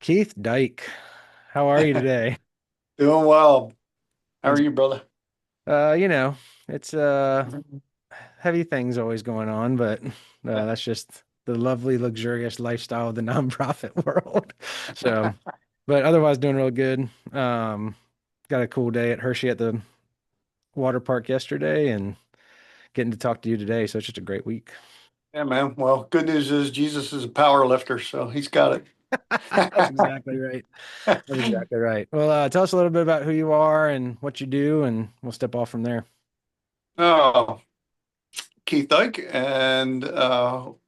Keith Dyke, how are you today? Doing well. How are It's you, brother? uh, you know, it's heavy things always going on, but that's just the lovely, luxurious lifestyle of the nonprofit world. So, but otherwise doing real good. Got a cool day at Hershey at the water park yesterday and getting to talk to you today. So it's just a great week. Yeah, man. Well, good news is Jesus is a power lifter, so he's got That's it. exactly right. That's exactly right. Well, tell us a little bit about who you are and what you do, and we'll step off from there. Oh, Keith Dyke, and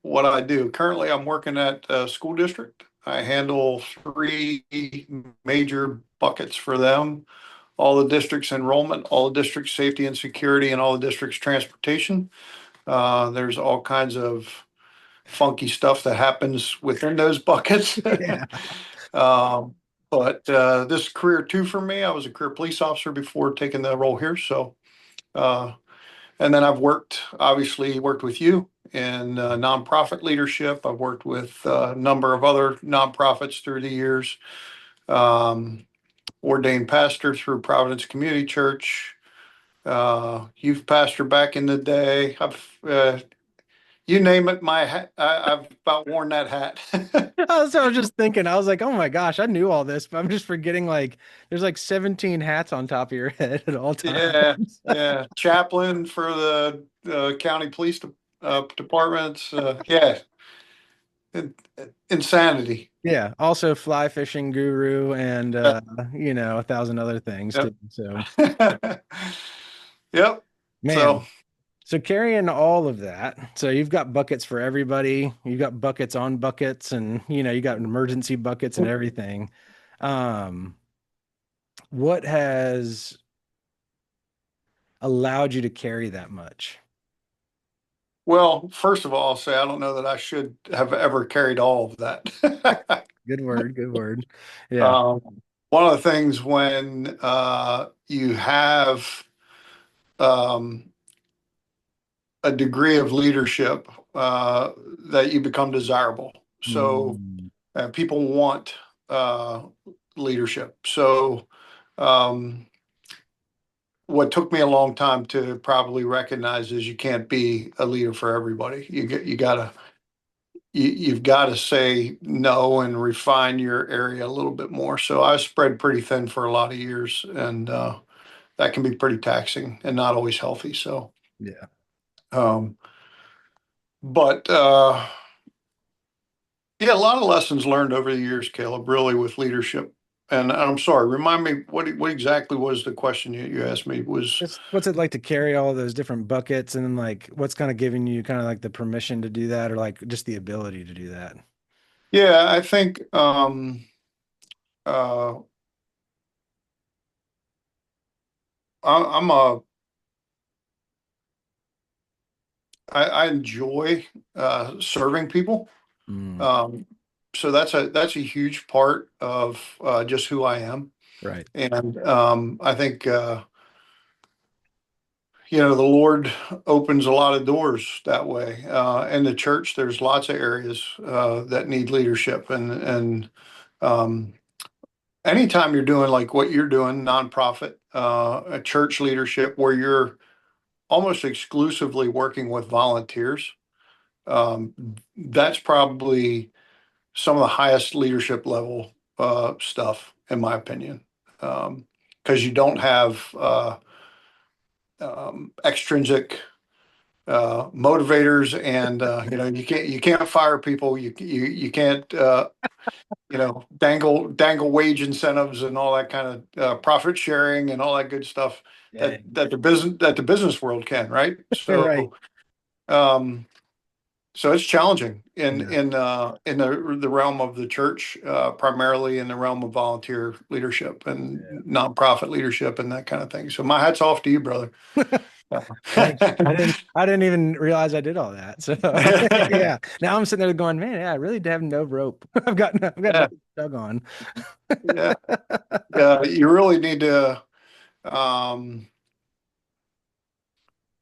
what I do. Currently, I'm working at a school district. I handle three major buckets for them: all the district's enrollment, all the district's safety and security, and all the district's transportation. There's all kinds of funky stuff that happens within those buckets. Yeah. Um, but this career too for me. I was a career police officer before taking the role here. So, uh, and then I've obviously worked with you in nonprofit leadership. I've worked with a number of other nonprofits through the years. Um, Ordained pastor through Providence Community Church. Youth pastor back in the day. You name it, my hat, I've about worn that hat. So I was just thinking, I was like, oh my gosh, I knew all this, but I'm just forgetting like there's like 17 hats on top of your head at all Yeah, times. yeah. Chaplain for the county police departments. Yeah, In- insanity. Yeah. Also fly fishing guru and Yeah, a thousand other things yep. too. So Yep. So, man, so carrying all of that. So you've got buckets for everybody. You've got buckets on buckets and you got emergency buckets and everything. Um, what has allowed you to carry that much? well, first of all, I'll say I don't know that I should have ever carried all of that. Good word, good word. Yeah. um, One of the things when you have um, a degree of leadership that you become desirable. So Mm, people want uh, leadership. So um, what took me a long time to probably recognize is you can't be a leader for everybody. You've got to say no and refine your area a little bit more. So I spread pretty thin for a lot of years, and that can be pretty taxing and not always healthy. So, yeah. um, but yeah, a lot of lessons learned over the years, Caleb, really with leadership. And I'm sorry, remind me what exactly was the question you asked me was, Just what's it like to carry all those different buckets and then like what's kind of giving you kind of like the permission to do that or like just the ability to do that? yeah, I think uh, I'm a I enjoy serving people. Mm, Um, so that's a huge part of just who I am. right. And I think the Lord opens a lot of doors that way. In the church, there's lots of areas that need leadership, and um, anytime you're doing like what you're doing, nonprofit, a church leadership, where you're almost exclusively working with volunteers, um, that's probably some of the highest leadership level stuff, in my opinion, because you don't have extrinsic motivators, and you can't fire people. You can't dangle wage incentives and all that kind of profit sharing and all that good stuff Yeah. that the business world can, right? Right. Um, so it's challenging in Yeah. in uh, in the realm of the church, primarily in the realm of volunteer leadership and nonprofit leadership and that kind of thing. So my hat's off to you, brother. Thanks. I didn't even realize I did all that. So yeah. Now I'm sitting there going, man, yeah, I really have no rope. I've got Yeah, nothing stuck on. yeah, yeah. You really need to um,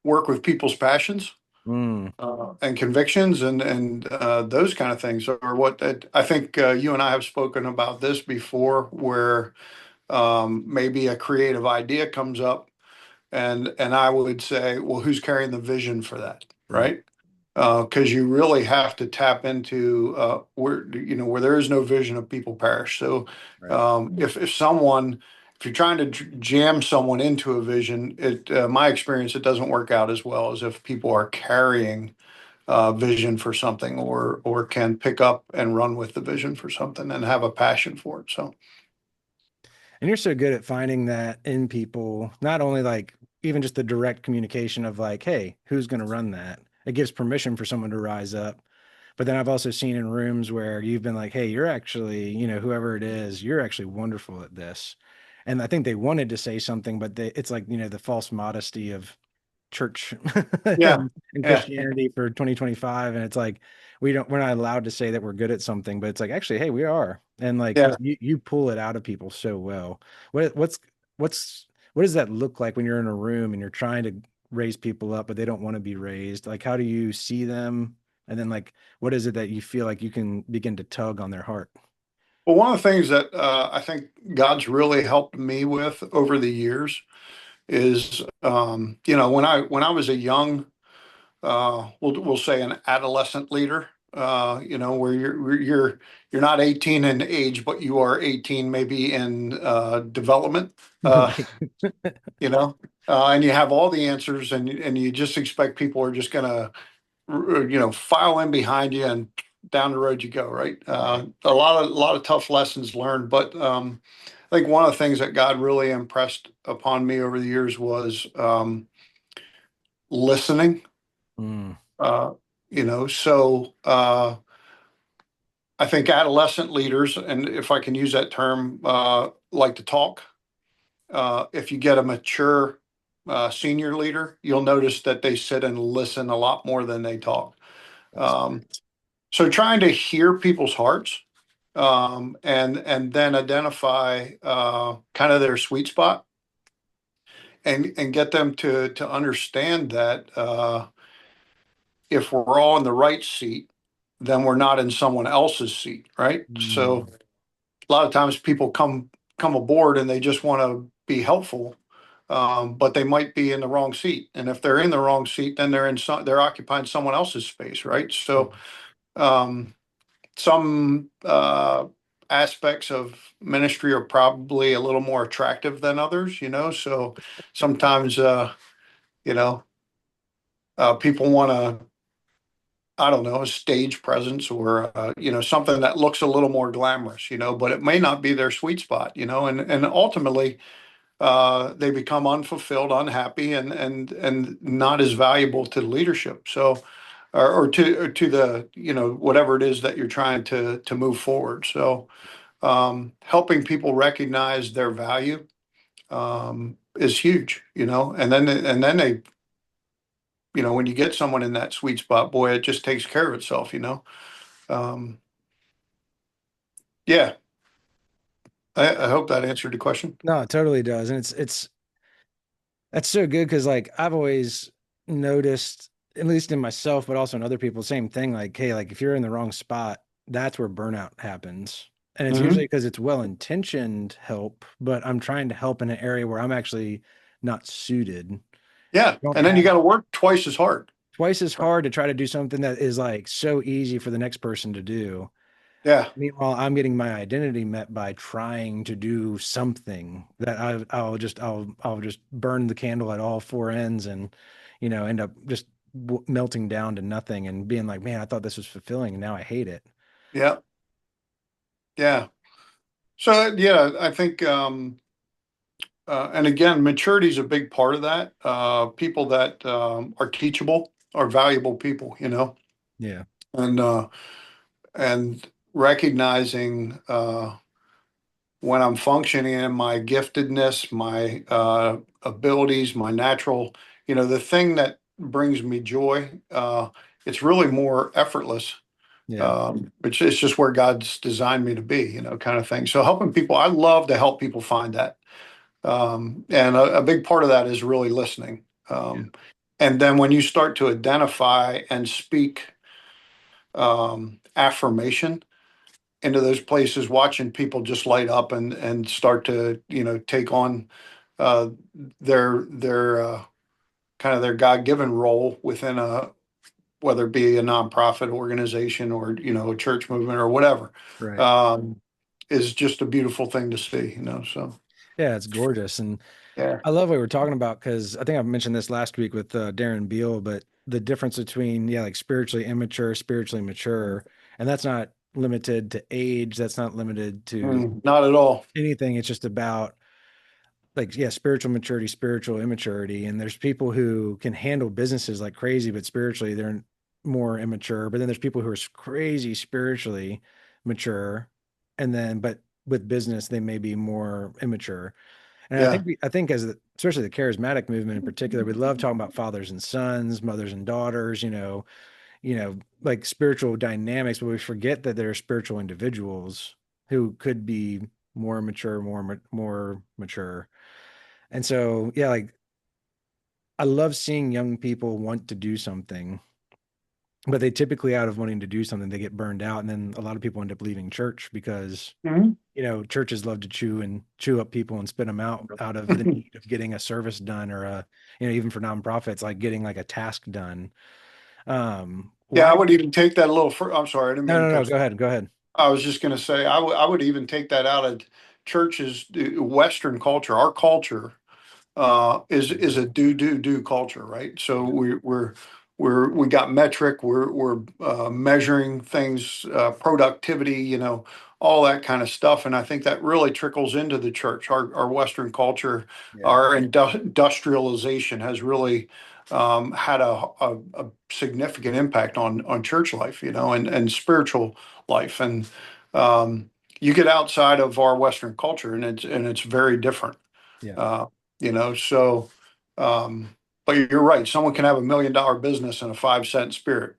work with people's passions. Mm, and convictions and those kind of things are what I think you and I have spoken about this before, where maybe a creative idea comes up, and I would say, well, who's carrying the vision for that, right, right? Because you really have to tap into where where there is no vision of people perish. So right. if you're trying to jam someone into a vision, my experience, it doesn't work out as well as if people are carrying vision for something, or can pick up and run with the vision for something and have a passion for it. So And you're so good at finding that in people, not only like even just the direct communication of like, hey, who's going to run that? It gives permission for someone to rise up. But then I've also seen in rooms where you've been like, hey, you're actually, whoever it is, you're actually wonderful at this. And I think they wanted to say something, but it's like, the false modesty of church yeah, and yeah, Christianity for 2025. And it's like we're not allowed to say that we're good at something, but it's like actually, hey, we are. And like yeah. you pull it out of people so well. What's what does that look like when you're in a room and you're trying to raise people up, but they don't want to be raised? Like how do you see them? And then like what is it that you feel like you can begin to tug on their heart? Well, one of the things that I think God's really helped me with over the years is, when I was a young, we'll say an adolescent leader, where you're not 18 in age, but you are 18 maybe in development, uh, Right. and you have all the answers, and you just expect people are just going to file in behind you, and down the road you go, right? Right. A lot of tough lessons learned, but I think one of the things that God really impressed upon me over the years was listening. Mm, Uh, so I think adolescent leaders, and if I can use that term, like to talk. If you get a mature senior leader, you'll notice that they sit and listen a lot more than they talk. that's Um, So trying to hear people's hearts, and then identify kind of their sweet spot, and get them to understand that if we're all in the right seat, then we're not in someone else's seat, right? mm, So a lot of times people come aboard and they just want to be helpful, but they might be in the wrong seat. And if they're in the wrong seat, then they're occupying someone else's space, right? So um, some aspects of ministry are probably a little more attractive than others, so sometimes you know people want to, I don't know, a stage presence, or something that looks a little more glamorous, but it may not be their sweet spot, and ultimately they become unfulfilled, unhappy, and not as valuable to the leadership. So or to the whatever it is that you're trying to move forward. So helping people recognize their value is huge, and then they, when you get someone in that sweet spot, boy, it just takes care of itself. Um, yeah, I hope that answered the question. no, it totally does. And it's that's so good because like I've always noticed, at least in myself, but also in other people, same thing. Like, hey, like if you're in the wrong spot, that's where burnout happens. And it's Hmm. usually because it's well-intentioned help, but I'm trying to help in an area where I'm actually not suited. Yeah, Don't and then you have got to work twice as hard. twice as hard to try to do something that is like so easy for the next person to do. Yeah, Meanwhile, I'm getting my identity met by trying to do something that I'll just burn the candle at all four ends and end up just melting down to nothing and being like, man, I thought this was fulfilling and now I hate it. yeah, yeah. So yeah, I think, and again, maturity is a big part of that. People that are teachable are valuable people, Yeah, and and recognizing when I'm functioning in my giftedness, my abilities, my natural, the thing that brings me joy. It's really more effortless. yeah, It's just where God's designed me to be, kind of thing. So helping people, I love to help people find that. And a big part of that is really listening. yeah. And then when you start to identify and speak affirmation into those places, watching people just light up and start to, take on uh, their kind of their God-given role within whether it be a nonprofit organization or, a church movement or whatever, Right. um, is just a beautiful thing to see, so Yeah, it's gorgeous. And yeah. I love what we're talking about because I think I mentioned this last week with Darren Beal, but the difference between, yeah, like spiritually immature, spiritually mature, and that's not limited to age, that's not limited to Not at all. anything. It's just about like, yeah, spiritual maturity, spiritual immaturity. And there's people who can handle businesses like crazy, but spiritually they're more immature. But then there's people who are crazy spiritually mature. And then, but with business, they may be more immature. And Yeah. I think as especially the charismatic movement in particular, we love talking about fathers and sons, mothers and daughters, like spiritual dynamics, but we forget that there are spiritual individuals who could be more mature, more mature. And so, yeah, like I love seeing young people want to do something, but they typically out of wanting to do something, they get burned out. And then a lot of people end up leaving church because, Mhm. churches love to chew up people and spit them out of the need of getting a service done or even for nonprofits, like getting like a task done. Yeah, I Why? would even take that a little I'm sorry, I didn't No, mean to no, no. cut Go you. ahead. Go ahead. I was just going to say, I would even take that out of churches, Western culture, our culture is a do culture, right? So Yeah. we got metric, we're measuring things, productivity, all that kind of stuff, and I think that really trickles into the church. Our Western culture, Yeah. our industrialization has really had a significant impact on church life, and spiritual life, and um, you get outside of our Western culture, and it's very different. Yeah. Uh, so, um, but you're right. Someone can have $1 million business in a 5 cent spirit,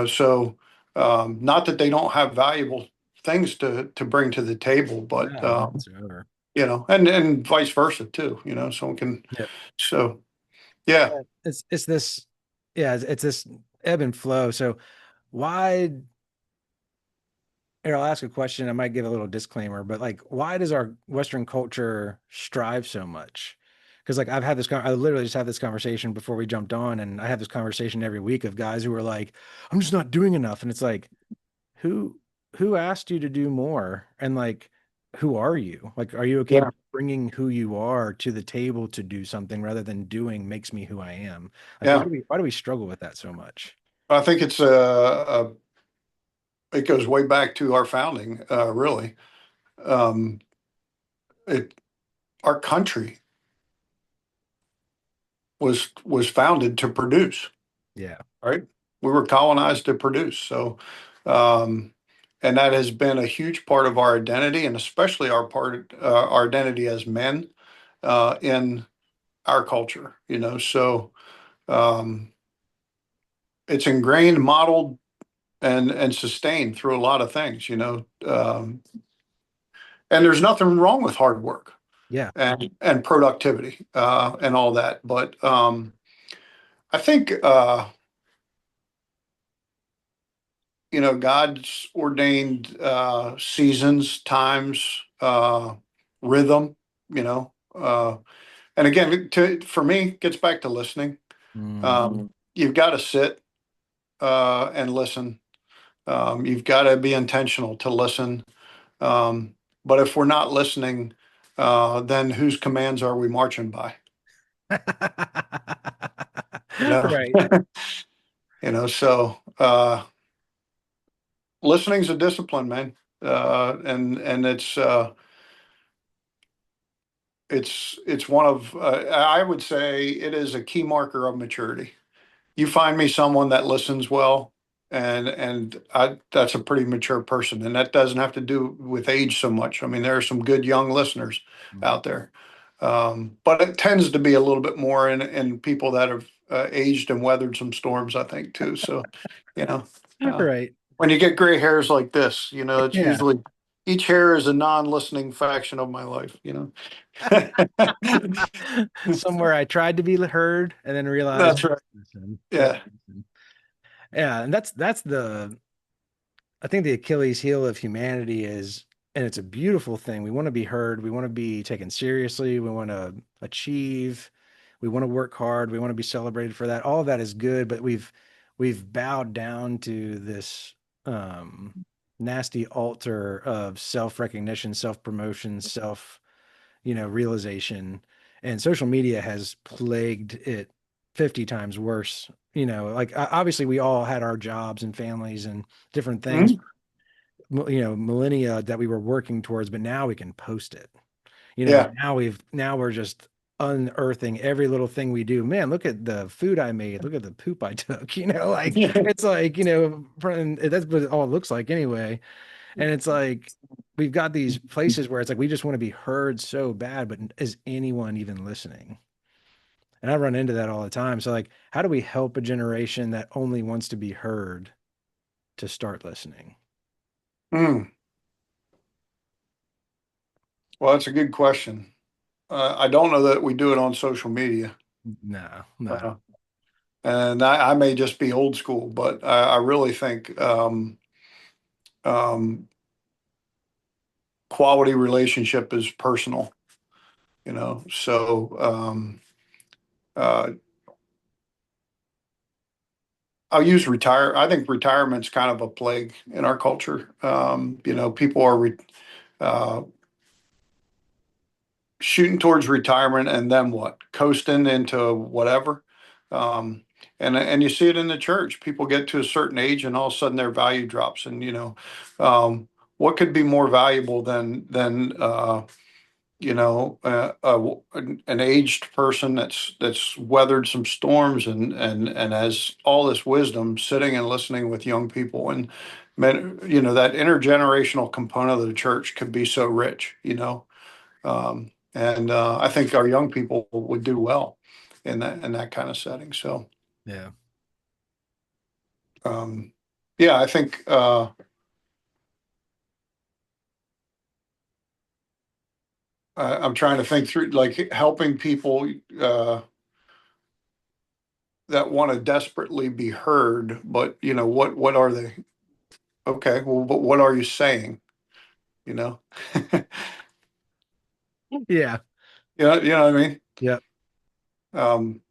so, not that they don't have valuable things to bring to the table, but, No, not whatsoever. and vice versa too, someone can, Yeah. so, yeah. It's this, yeah, it's this ebb and flow. So why here, I'll ask a question. I might give a little disclaimer, but like, why does our Western culture strive so much? Because like I've had this, I literally just had this conversation before we jumped on, and I have this conversation every week of guys who are like, "I'm just not doing enough," and it's like, who who asked you to do more? And like, who are you? Like, are you okay Yeah. bringing who you are to the table to do something rather than doing makes me who I am? Like, Yeah. why do we struggle with that so much? I think it goes way back to our founding, really. Um, it, our country was founded to produce. Yeah, Right? We were colonized to produce. So, um, and that has been a huge part of our identity, and especially our identity as men in our culture. So um, it's ingrained, modeled, and sustained through a lot of things. And there's nothing wrong with hard work yeah, and productivity and all that, but I think. God's ordained seasons, times, rhythm, you know. And again, for me, it gets back to listening. mm, You've got to sit and listen. You've got to be intentional to listen. Um, but if we're not listening, then whose commands are we marching by? You know, right. so listening's a discipline, man. And it's one of I would say it is a key marker of maturity. You find me someone that listens well, and that's a pretty mature person, and that doesn't have to do with age so much. I mean, there are some good young listeners Mm. out there, but it tends to be a little bit more in people that have aged and weathered some storms, I think, too. So, you know, uh, Right. when you get gray hairs like this, it's Yeah. usually. each hair is a non-listening faction of my life, Somewhere I tried to be heard and then realized, That's right. listen, didn't Yeah. listen. Yeah, and that's the I think the Achilles heel of humanity is, and it's a beautiful thing. We want to be heard. We want to be taken seriously. We want to achieve. We want to work hard. We want to be celebrated for that. All of that is good, but we've bowed down to this um, nasty altar of self-recognition, self-promotion, realization. And social media has plagued it 50 times worse. Like obviously we all had our jobs and families and different things, Mhm. millennia that we were working towards, but now we can post it. Yeah. Now we're just unearthing every little thing we do. Man, look at the food I made. Look at the poop I took. Like it's like, that's what it all looks like anyway. And it's like we've got these places where it's like we just want to be heard so bad, but is anyone even listening? And I run into that all the time. So like, how do we help a generation that only wants to be heard to start listening? Mm. Well, that's a good question. I don't know that we do it on social media. No, no. Uh, and I may just be old school, but I really think um, quality relationship is personal, So uh, I'll use retire. I think retirement's kind of a plague in our culture. People are uh, shooting towards retirement and then what? Coasting into whatever. Um, and you see it in the church. People get to a certain age and all of a sudden their value drops. And what could be more valuable than an aged person that's weathered some storms and has all this wisdom sitting and listening with young people and that intergenerational component of the church could be so rich. And I think our young people would do well in that kind of setting. So Yeah. um, yeah, I think I'm trying to think through like helping people uh, that want to desperately be heard, but what are they? Okay, well, but what are you saying? You know, Yeah. you know what I mean? Yeah. Um,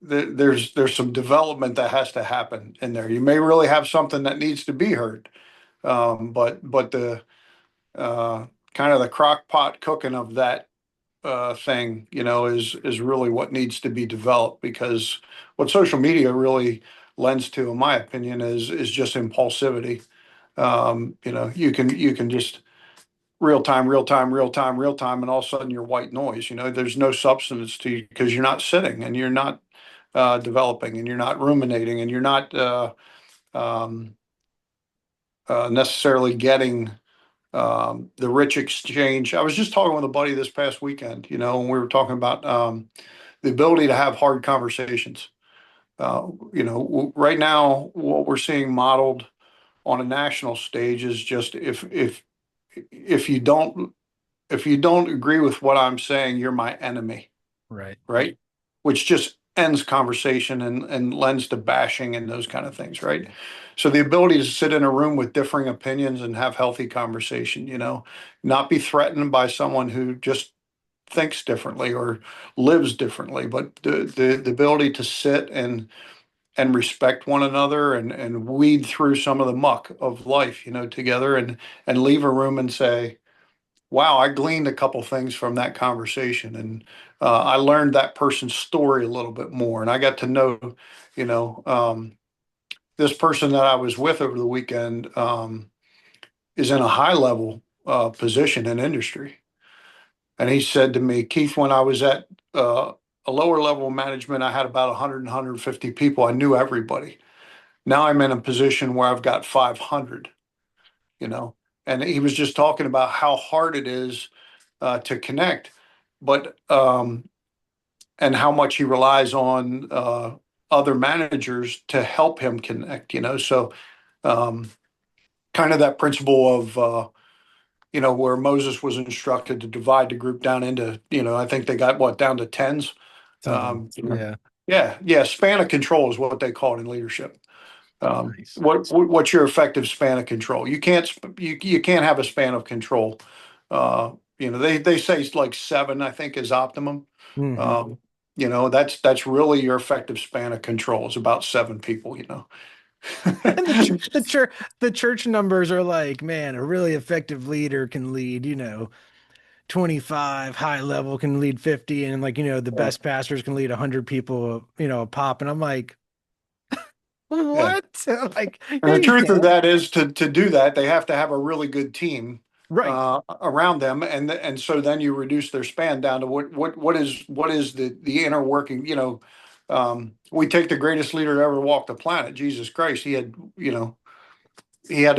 there's some development that has to happen in there. You may really have something that needs to be heard, but the uh, kind of the crock pot cooking of that thing, is really what needs to be developed because what social media really lends to, in my opinion, is just impulsivity. You can just real time, real time, real time, real time, and all of a sudden you're white noise. There's no substance to you because you're not sitting and you're not developing and you're not ruminating and you're not um, necessarily getting the rich exchange. I was just talking with a buddy this past weekend, and we were talking about the ability to have hard conversations. Right now, what we're seeing modeled on a national stage is just if you don't if you don't agree with what I'm saying, you're my enemy, Right. right? Which just ends conversation and lends to bashing and those kind of things, right? So the ability to sit in a room with differing opinions and have healthy conversation, not be threatened by someone who just thinks differently or lives differently, but the ability to sit and respect one another and weed through some of the muck of life, together and leave a room and say, wow, I gleaned a couple things from that conversation, and I learned that person's story a little bit more, and I got to know, you know, this person that I was with over the weekend is in a high level position in industry, and he said to me, Keith, when I was at a lower level of management, I had about 100 150 people. I knew everybody. Now I'm in a position where I've got 500. You know, and he was just talking about how hard it is to connect, but and how much he relies on other managers to help him connect. So um, kind of that principle of, where Moses was instructed to divide the group down into, I think they got what, down to tens. Something. Yeah. Yeah, yeah. Span of control is what they call it in leadership. Nice. What's your effective span of control? You can't have a span of control. They say it's like seven, I think, is optimum. Hmm. Um, that's really your effective span of control is about seven people. And the church numbers are like, man, a really effective leader can lead, 25, high level can lead 50, and like, the Yeah, best pastors can lead 100 people, a pop. And I'm like, yeah. what? Like, And yeah, the you truth of can. that is to do that, they have to have a really good team Right, around them, and so then you reduce their span down to what is the inner working. We take the greatest leader to ever walk the planet, Jesus Christ. He had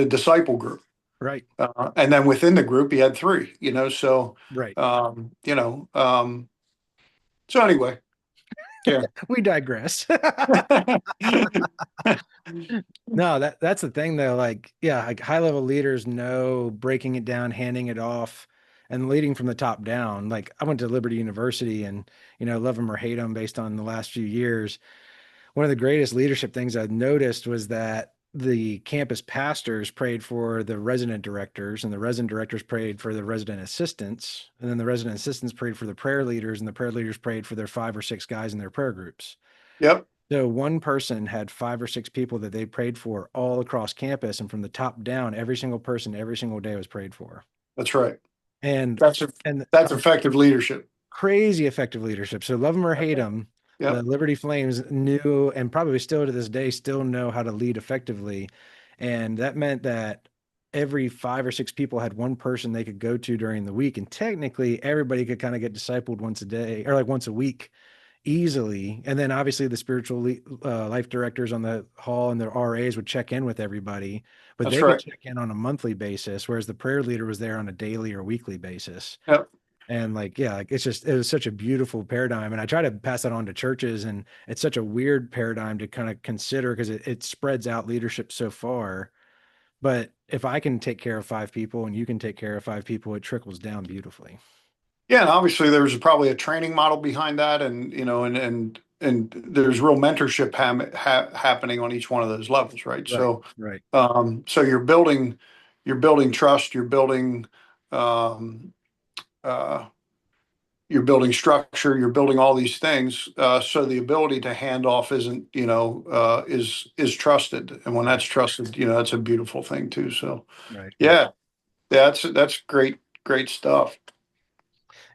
a disciple group, right, and then within the group he had three. right. Um, you know, um, so anyway, yeah. We digress. No, that's the thing though. Like, yeah, like high level leaders know breaking it down, handing it off, and leading from the top down. Like, I went to Liberty University, and love them or hate them based on the last few years. One of the greatest leadership things I noticed was that the campus pastors prayed for the resident directors, and the resident directors prayed for the resident assistants, and then the resident assistants prayed for the prayer leaders, and the prayer leaders prayed for their 5 or 6 guys in their prayer groups. Yep, So one person had 5 or 6 people that they prayed for all across campus, and from the top down, every single person, every single day was prayed for. that's right. And That's and that's effective leadership. crazy effective leadership. So love them or hate them, the Yep, Liberty Flames knew, and probably still to this day, still know how to lead effectively. And that meant that every 5 or 6 people had one person they could go to during the week. And technically, everybody could kind of get discipled once a day or like once a week easily. And then obviously the life directors on the hall and the RAs would check in with everybody, but that's they could right. check in on a monthly basis, whereas the prayer leader was there on a daily or weekly basis. Yep. And like, yeah, like it was such a beautiful paradigm. And I try to pass that on to churches, and it's such a weird paradigm to kind of consider because it spreads out leadership so far. But if I can take care of 5 people and you can take care of 5 people, it trickles down beautifully. Yeah, and obviously there's probably a training model behind that, and and there's real mentorship happening on each one of those levels, right? Right, So, right, so you're building trust, um, uh, you're building structure, you're building all these things. So the ability to hand off isn't, is trusted, and when that's right, trusted, that's a beautiful thing too. So, right, right. yeah, that's great stuff.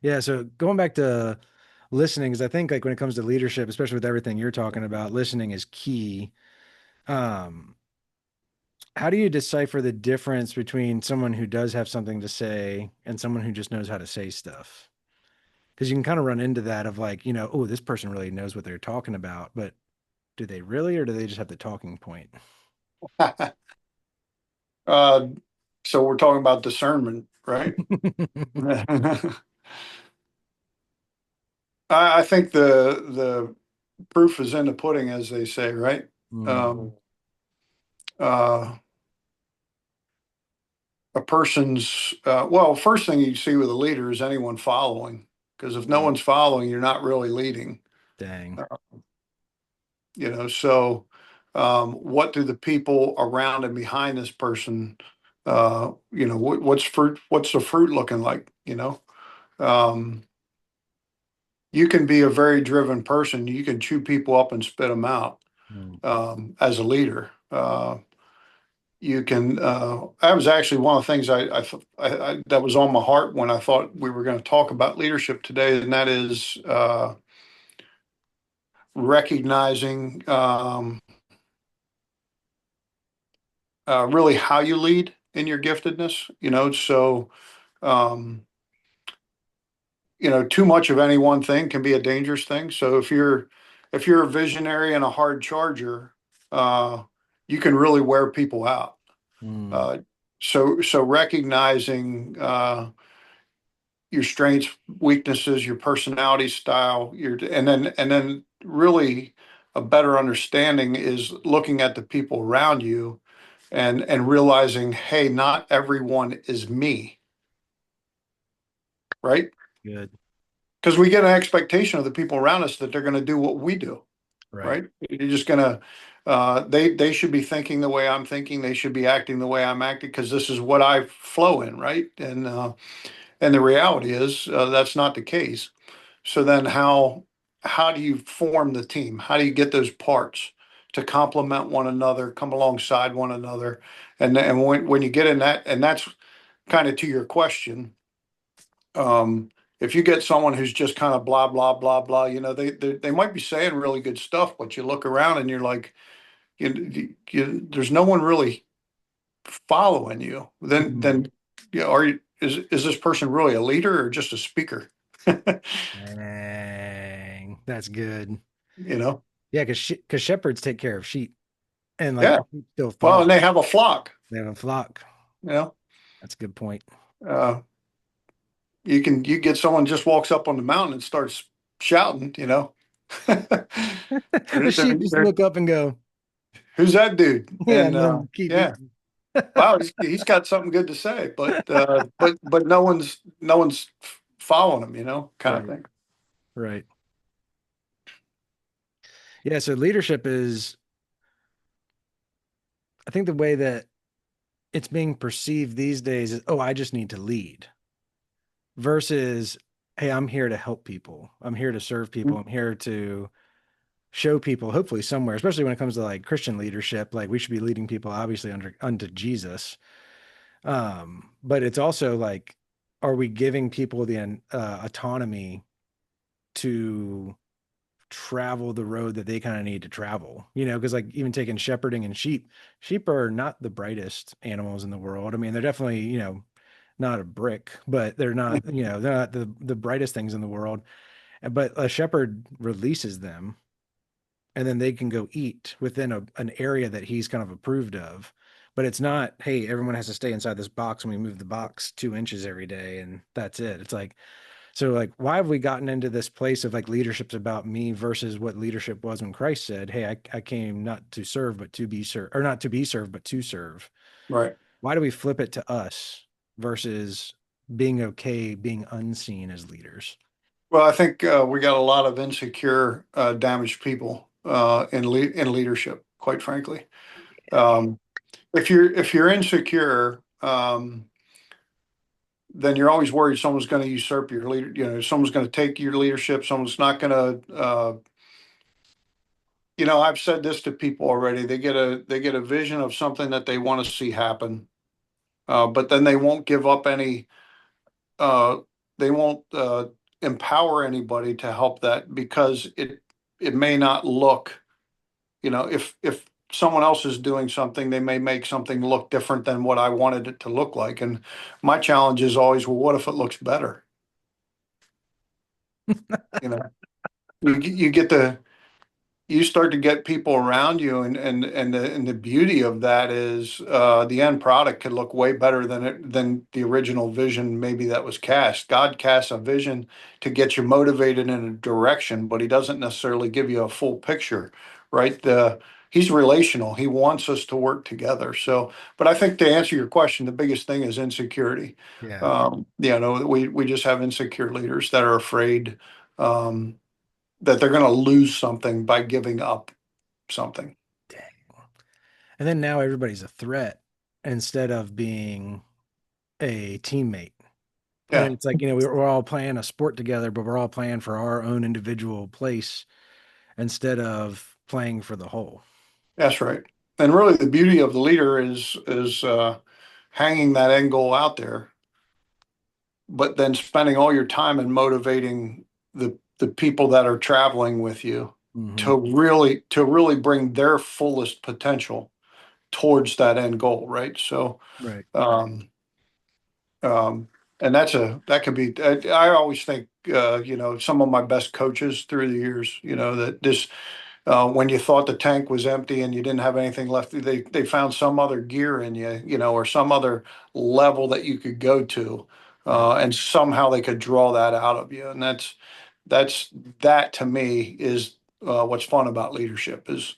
Yeah. So going back to listening, because I think like when it comes to leadership, especially with everything you're talking about, listening is key. Um, how do you decipher the difference between someone who does have something to say and someone who just knows how to say stuff? Because you can kind of run into that of like, oh, this person really knows what they're talking about, but do they really, or do they just have the talking point? Uh, so we're talking about discernment, right? I think the proof is in the pudding, as they say, right? Mm, Um, uh, a person's well, first thing you see with a leader is anyone following, because if no mm, one's following, you're not really leading. dang. Uh, so what do the people around and behind this person? What's the fruit looking like? Um, you can be a very driven person. You can chew people up and spit them out Mm, as a leader. You can. That was actually one of the things that was on my heart when I thought we were going to talk about leadership today, and that is recognizing really how you lead in your giftedness. So um, too much of any one thing can be a dangerous thing. So if you're a visionary and a hard charger, uh, you can really wear people out. mm, Uh, so recognizing your strengths, weaknesses, your personality style, and then really a better understanding is looking at the people around you and realizing, hey, not everyone is me, right? Good. Because we get an expectation of the people around us that they're going to do what we do, Right. right? You're just gonna, they should be thinking the way I'm thinking. They should be acting the way I'm acting because this is what I flow in, right? And the reality is that's not the case. So then how do you form the team? How do you get those parts to complement one another, come alongside one another? And when you get in that, and that's kind of to your question, if you get someone who's just kind of blah blah blah blah, they might be saying really good stuff, but you look around and you're like, there's no one really following you. Mhm. Then yeah, are you? Is this person really a leader or just a speaker? Dang, that's good. You know? Yeah, because shepherds take care of sheep, and like Yeah. the sheep still Well, and follow. they have a flock. They have a flock. You know, That's a good point. uh, you get someone just walks up on the mountain and starts shouting. The sheep just They're, look up and go, who's that dude? yeah, And and then keep yeah, eating. wow, he's got something good to say, but no one's following him. Kind of Right, thing. right. Yeah, so leadership is, I think the way that it's being perceived these days is, oh, I just need to lead versus, hey, I'm here to help people. I'm here to serve people. I'm here to show people, hopefully somewhere, especially when it comes to like Christian leadership, like we should be leading people obviously unto Jesus. But it's also like, are we giving people the autonomy to travel the road that they kind of need to travel, because like even taking shepherding and sheep are not the brightest animals in the world. I mean, they're definitely, not a brick, but they're not the brightest things in the world. But a shepherd releases them and then they can go eat within an area that he's kind of approved of. But it's not, hey, everyone has to stay inside this box and we move the box 2 inches every day and that's it. It's like, so like, why have we gotten into this place of like leadership's about me versus what leadership was when Christ said, hey, I came not to serve, but to be served, or not to be served, but to serve. Right. Why do we flip it to us versus being okay, being unseen as leaders? Well, I think we got a lot of insecure, damaged people in leadership. Quite frankly, um, if you're insecure, then you're always worried someone's going to usurp your leader. Someone's going to take your leadership. Someone's not going to. I've said this to people already. They get a vision of something that they want to see happen, but then they won't give up any. Uh, they won't empower anybody to help that because it may not look. If someone else is doing something, they may make something look different than what I wanted it to look like. And my challenge is always, well, what if it looks better? You know, you get the you start to get people around you, and the beauty of that is the end product could look way better than the original vision maybe that was cast. God casts a vision to get you motivated in a direction, but he doesn't necessarily give you a full picture, right? He's relational. He wants us to work together. So, but I think to answer your question, the biggest thing is insecurity. Yeah. We just have insecure leaders that are afraid. Um, that they're going to lose something by giving up something. Dang. And then now everybody's a threat instead of being a teammate. And Yeah, it's like, we're all playing a sport together, but we're all playing for our own individual place instead of playing for the whole. that's right. And really, the beauty of the leader is hanging that end goal out there, but then spending all your time and motivating the people that are traveling with you Hmm. to really bring their fullest potential towards that end goal, right? So, Right. um, um, and that could be. I always think, some of my best coaches through the years, that this when you thought the tank was empty and you didn't have anything left, they found some other gear in you, or some other level that you could go to, Right. and somehow they could draw that out of you. And that's that to me is what's fun about leadership is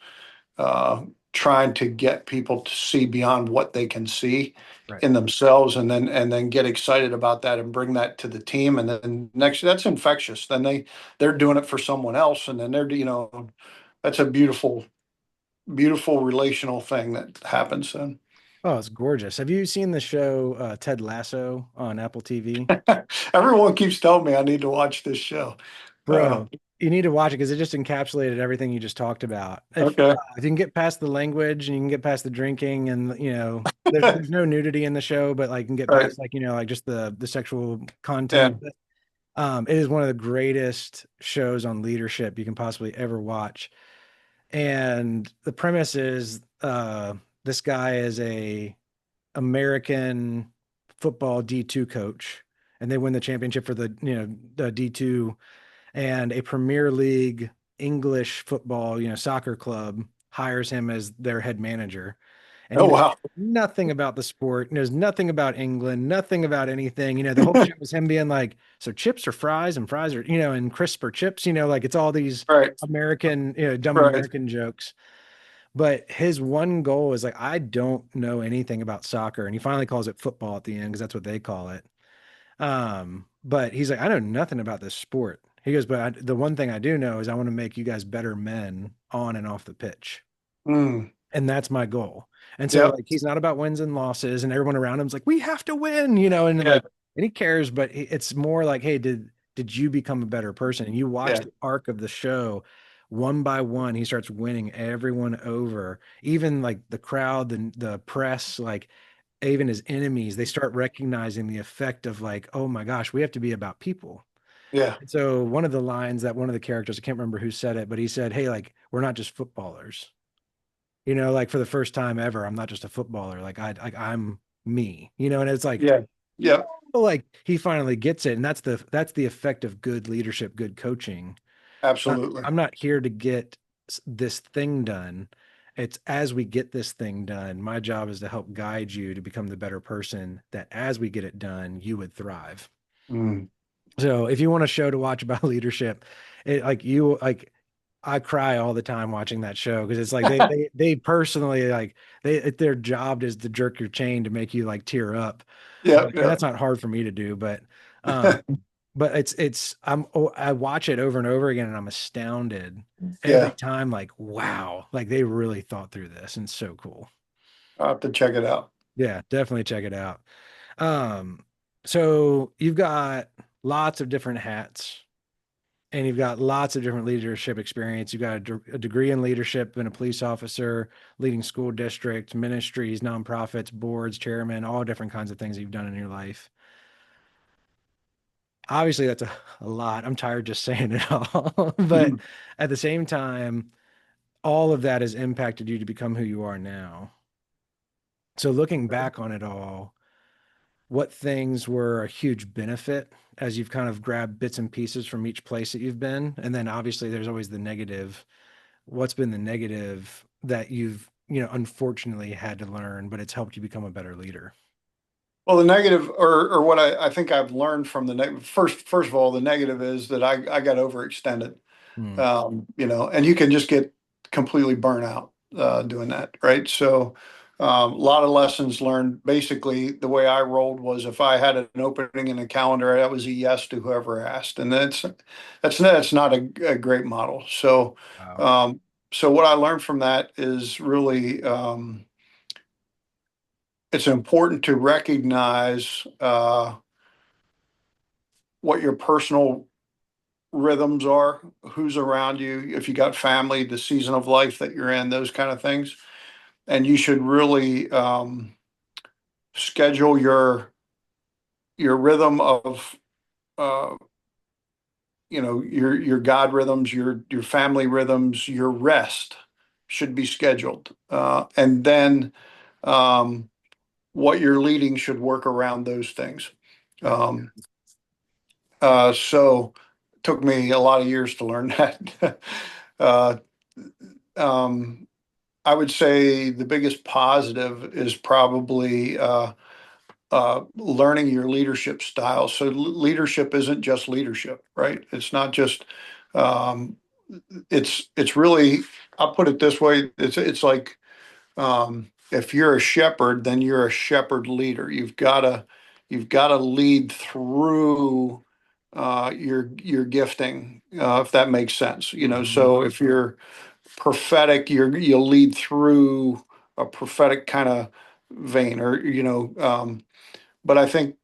uh, trying to get people to see beyond what they can see Right. in themselves, and then get excited about that and bring that to the team. And then next, that's infectious. Then they're doing it for someone else, and then that's a beautiful relational thing that happens then. Oh, it's gorgeous. Have you seen the show Ted Lasso on Apple TV? Everyone keeps telling me I need to watch this show. Uh, Bro, you need to watch it because it just encapsulated everything you just talked about. okay. If you can get past the language and you can get past the drinking and there's no nudity in the show, but like you can get Right. past like like just the sexual Yeah. content. It is one of the greatest shows on leadership you can possibly ever watch. And the premise is this guy is a American football D2 coach, and they win the championship for the D2, and a Premier League English football, soccer club hires him as their head manager. And he Oh knows wow. nothing about the sport, knows nothing about England, nothing about anything. The whole show was him being like, so chips or fries and fries are, and crisp or chips, like it's all these Right. American, dumb Right. American jokes. But his one goal is like, I don't know anything about soccer. And he finally calls it football at the end because that's what they call it. But he's like, I know nothing about this sport. He goes, but the one thing I do know is I want to make you guys better men on and off the pitch. Mm. And that's my goal. And so Yep. like he's not about wins and losses, and everyone around him's like, we have to win, and Yeah. like and he cares, but it's more like, hey, did you become a better person? And you watch Yeah. the arc of the show one by one, he starts winning everyone over, even like the crowd, the press, like even his enemies, they start recognizing the effect of like, oh my gosh, we have to be about people. Yeah. And so one of the lines that one of the characters, I can't remember who said it, but he said, hey, like, we're not just footballers. Like for the first time ever, I'm not just a footballer. I'm me, and it's like, Yeah. Yep. like he finally gets it. And that's the effect of good leadership, good coaching. Absolutely. I'm not here to get this thing done. It's as we get this thing done, my job is to help guide you to become the better person that as we get it done, you would thrive. Mm. So if you want a show to watch about leadership, I cry all the time watching that show because it's like they personally like their job is to jerk your chain to make you like tear up. Yep. And Yep. that's not hard for me to do, um but I watch it over and over again and I'm astounded every Yeah. time, like wow, like they really thought through this and so cool. I'll have to check it out. Yeah, definitely check it out. Um so you've got lots of different hats and you've got lots of different leadership experience. You've got a degree in leadership, been a police officer, leading school districts, ministries, nonprofits, boards, chairman, all different kinds of things that you've done in your life. Obviously, that's a lot. I'm tired just saying it all. But Mhm. at the same time, all of that has impacted you to become who you are now. So looking back on it all, what things were a huge benefit as you've kind of grabbed bits and pieces from each place that you've been? And then obviously there's always the negative. What's been the negative that you've, unfortunately had to learn, but it's helped you become a better leader? Well, the negative, or what I think I've learned from the first of all, the negative is that I got overextended. Hmm. And you can just get completely burnt out doing that, right? So, a lot of lessons learned. Basically, the way I rolled was if I had an opening in a calendar, that was a yes to whoever asked, and that's not a great model. So, Wow. um, so what I learned from that is really it's important to recognize what your personal rhythms are, who's around you, if you got family, the season of life that you're in, those kind of things. And you should really schedule your rhythm of uh, your God rhythms, your family rhythms, your rest should be scheduled, and then um, what you're leading should work around those things. Right. So it took me a lot of years to learn that. uh, um, I would say the biggest positive is probably learning your leadership style. So leadership isn't just leadership, right? It's not just. Um, it's really. I'll put it this way. It's like If you're a shepherd, then you're a shepherd leader. You've got to lead through your gifting, if that makes sense. Mhm. So if you're prophetic, you'll lead through a prophetic kind of vein, or but I think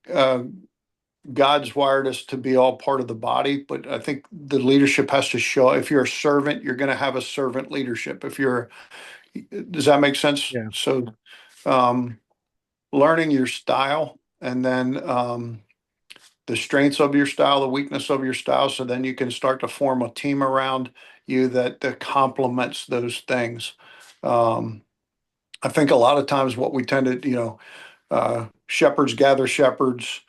God's wired us to be all part of the body, but I think the leadership has to show. If you're a servant, you're going to have a servant leadership. If you're, does that make sense? Yeah. So, um, learning your style, and then the strengths of your style, the weakness of your style, so then you can start to form a team around you that complements those things. Um, I think a lot of times what we tend to, shepherds gather shepherds,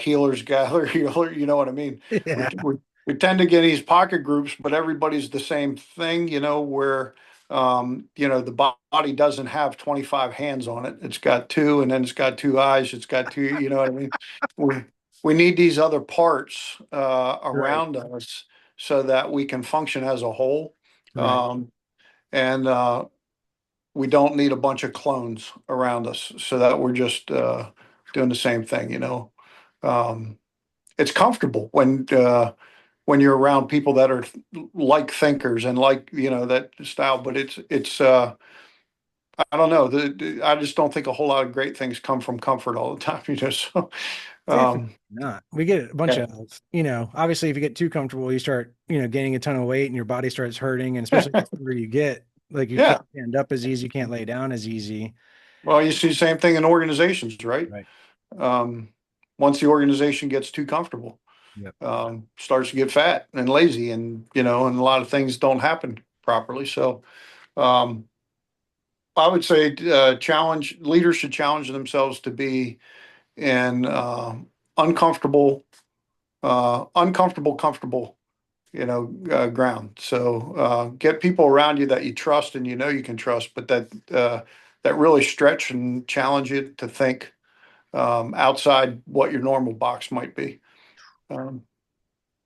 healers gather healer. You know what I mean? We, Yeah. we, we tend to get these pocket groups, but everybody's the same thing, where, the body doesn't have 25 hands on it. It's got two, and then it's got two eyes. It's got two, you know what I mean? We, we need these other parts Right. around us so that we can function as a whole. Right. Um, and we don't need a bunch of clones around us so that we're just doing the same thing. Um, it's comfortable when you're around people that are like thinkers and like that style, but it's I don't know. I just don't think a whole lot of great things come from comfort all the time. So Definitely um, not. We get a bunch yeah, of, obviously if you get too comfortable, you start, gaining a ton of weight and your body starts hurting. And especially the older you get, like you can't yeah. stand up as easy, you can't lay down as easy. Well, you see the same thing in organizations, right? Right. Um, Once the organization gets too comfortable, Yep. starts to get fat and lazy, and a lot of things don't happen properly. So um, I would say challenge leaders should challenge themselves to be in uncomfortable, comfortable, ground. So get people around you that you trust and you can trust, but that really stretch and challenge you to think outside what your normal box might be. Um,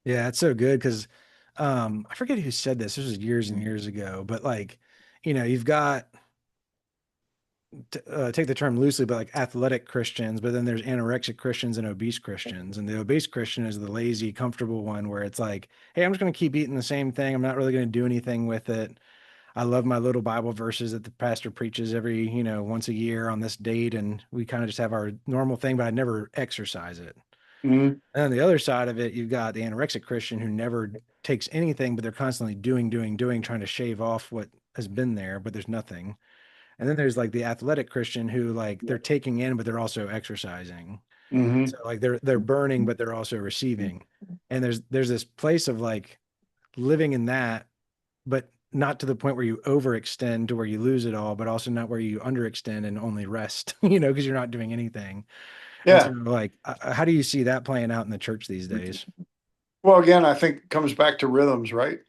Yeah, it's so good because I forget who said this. This was years and years ago, but like, you've got take the term loosely, but like athletic Christians, but then there's anorexic Christians and obese Christians. And the obese Christian is the lazy, comfortable one where it's like, hey, I'm just going to keep eating the same thing. I'm not really going to do anything with it. I love my little Bible verses that the pastor preaches every, once a year on this date. And we kind of just have our normal thing, but I never exercise it. mhm, And on the other side of it, you've got the anorexic Christian who never takes anything, but they're constantly doing, doing, doing, trying to shave off what has been there, but there's nothing. And then there's like the athletic Christian who like they're taking in, but they're also exercising. mhm. So like they're burning, but they're also receiving. And there's this place of like living in that, but not to the point where you overextend to where you lose it all, but also not where you underextend and only rest, because you're not doing anything. And so Yeah. like, how do you see that playing out in the church these days? Well, again, I think it comes back to rhythms, right?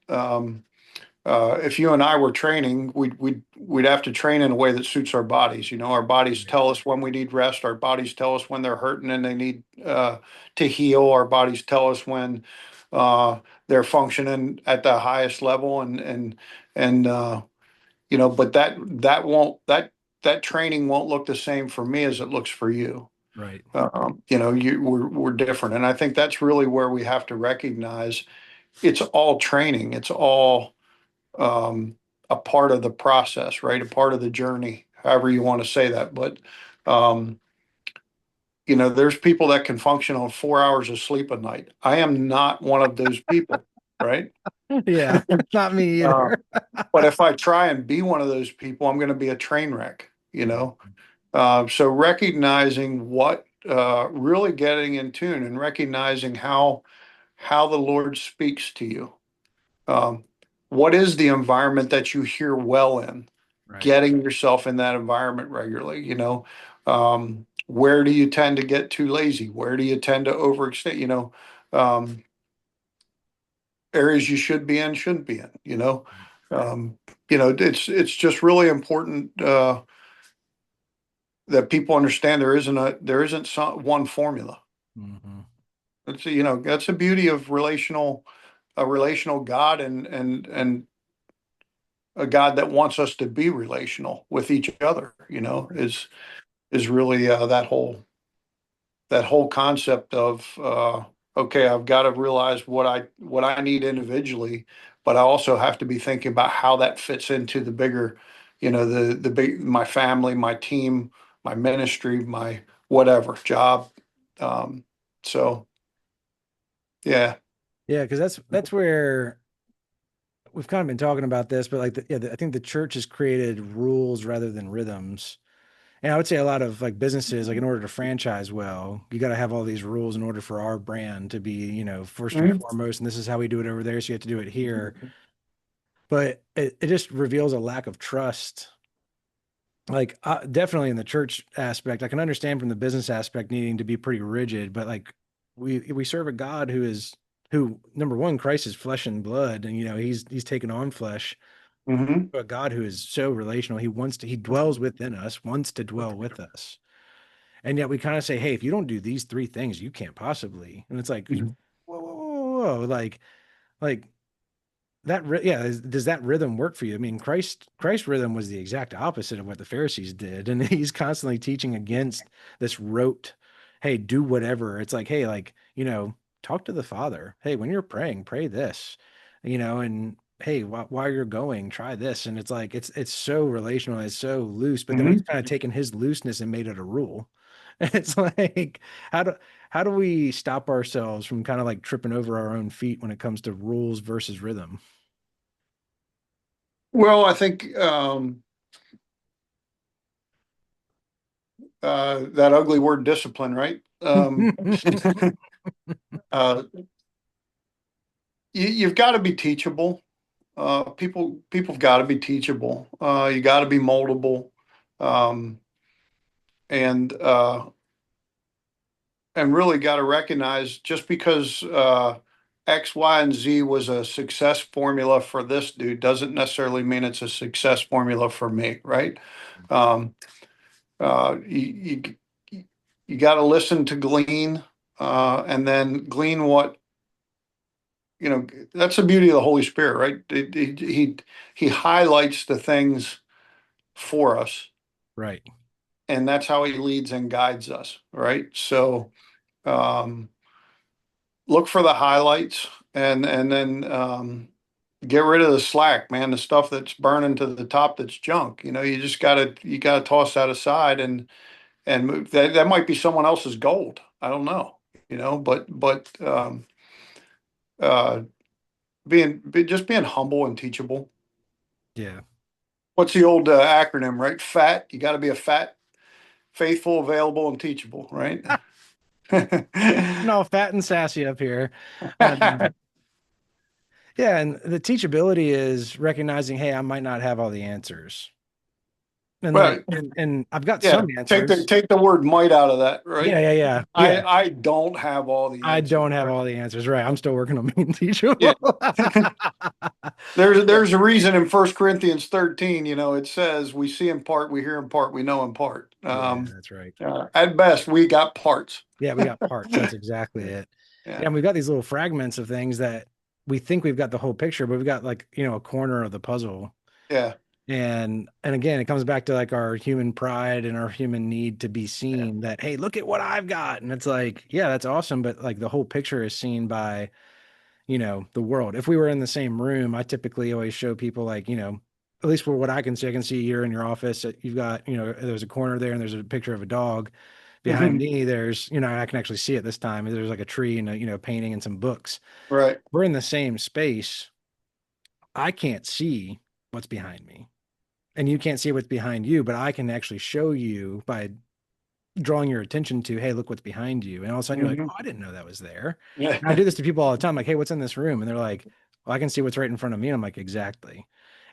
If you and I were training, we'd have to train in a way that suits our bodies. Our bodies Right. tell us when we need rest. Our bodies tell us when they're hurting and they need to heal. Our bodies tell us when they're functioning at the highest level, and but that training won't look the same for me as it looks for you. Right. We're different, and I think that's really where we have to recognize it's all training. It's all um, a part of the process, right? A part of the journey, however you want to say that. But um, there's people that can function on 4 hours of sleep a night. I am not one of those people, right? Yeah. Not me Uh, either. but if I try and be one of those people, I'm going to be a train wreck. So recognizing really getting in tune and recognizing how the Lord speaks to you. Um, what is the environment that you hear well in? Right. Getting yourself in that environment regularly. Where do you tend to get too lazy? Where do you tend to overextend? Um, Areas you should be in, shouldn't be in. Um, it's just really important that people understand there isn't one formula. Hmm. That's the beauty of a relational God and a God that wants us to be relational with each other, is really that whole concept of okay, I've got to realize what I need individually, but I also have to be thinking about how that fits into the bigger, the big my family, my team, my ministry, my whatever job. Um, so yeah. Yeah, because that's where we've kind of been talking about this, but like, I think the church has created rules rather than rhythms. And I would say a lot of like businesses, like in order to franchise well, you got to have all these rules in order for our brand to be, first and Mhm. foremost. And this is how we do it over there. So you have to do it here. But it just reveals a lack of trust. Like definitely in the church aspect, I can understand from the business aspect needing to be pretty rigid, but like we serve a God who number one, Christ is flesh and blood, and he's taken on flesh. Mhm. A God who is so relational. He dwells within us, wants to dwell with us. And yet we kind of say, hey, if you don't do these three things, you can't possibly. And it's like, whoa, whoa, whoa, whoa. Like yeah, does that rhythm work for you? I mean, Christ's rhythm was the exact opposite of what the Pharisees did. And he's constantly teaching against this rote, hey, do whatever. It's like, hey, like, talk to the Father. Hey, when you're praying, pray this, and hey, while you're going, try this. And it's like it's so relational, it's so loose, but then we've Mhm. kind of taken his looseness and made it a rule. And it's like, how do how do we stop ourselves from kind of like tripping over our own feet when it comes to rules versus rhythm? Well, I think that ugly word discipline, right? Uh, you've got to be teachable. People've got to be teachable. You got to be moldable, um, and really got to recognize just because X, Y, and Z was a success formula for this dude doesn't necessarily mean it's a success formula for me, right? Um, you got to listen to glean, and then glean what that's the beauty of the Holy Spirit, right? He highlights the things for us, Right. and that's how he leads and guides us, right? So um, look for the highlights, and then get rid of the slack, man. The stuff that's burning to the top that's junk. You gotta toss that aside and move. That might be someone else's gold. I don't know, but uh, just being humble and teachable. Yeah. What's the old acronym, right? FAT. You got to be a fat, faithful, available, and teachable, right? No, fat and sassy up here. Yeah, and the teachability is recognizing, hey, I might not have all the answers. And like Well, and I've got yeah. some Take the answers. take the word might out of that, Yeah, right? yeah, yeah. I Yeah. I don't have all the I answers, don't have right? all the answers. Right. I'm still working on being Yeah. teachable. There's Yeah. there's a reason in First Corinthians 13, it says we see in part, we hear in part, we know in part. Yeah, that's right. At best, we got parts. Yeah, we got parts. That's exactly Yeah. it. Yeah, Yeah. and we've got these little fragments of things that we think we've got the whole picture, but we've got like, a corner of the puzzle. Yeah. And again, it comes back to like our human pride and our human need to be Yeah. seen that, hey, look at what I've got. And it's like, yeah, that's awesome, but like the whole picture is seen by, the world. If we were in the same room, I typically always show people like, at least for what I can see you're in your office, that you've got, there's a corner there and there's a picture of a dog. Behind Mhm. me, there's, I can actually see it this time. There's like a tree and a, painting and some books. Right. We're in the same space. I can't see what's behind me and you can't see what's behind you, but I can actually show you by drawing your attention to, hey, look what's behind you. And all of a sudden you're like, Mhm. oh, I didn't know that was there. Yeah. And I do this to people all the time, like, hey, what's in this room? And they're like, well, I can see what's right in front of me. And I'm like, exactly.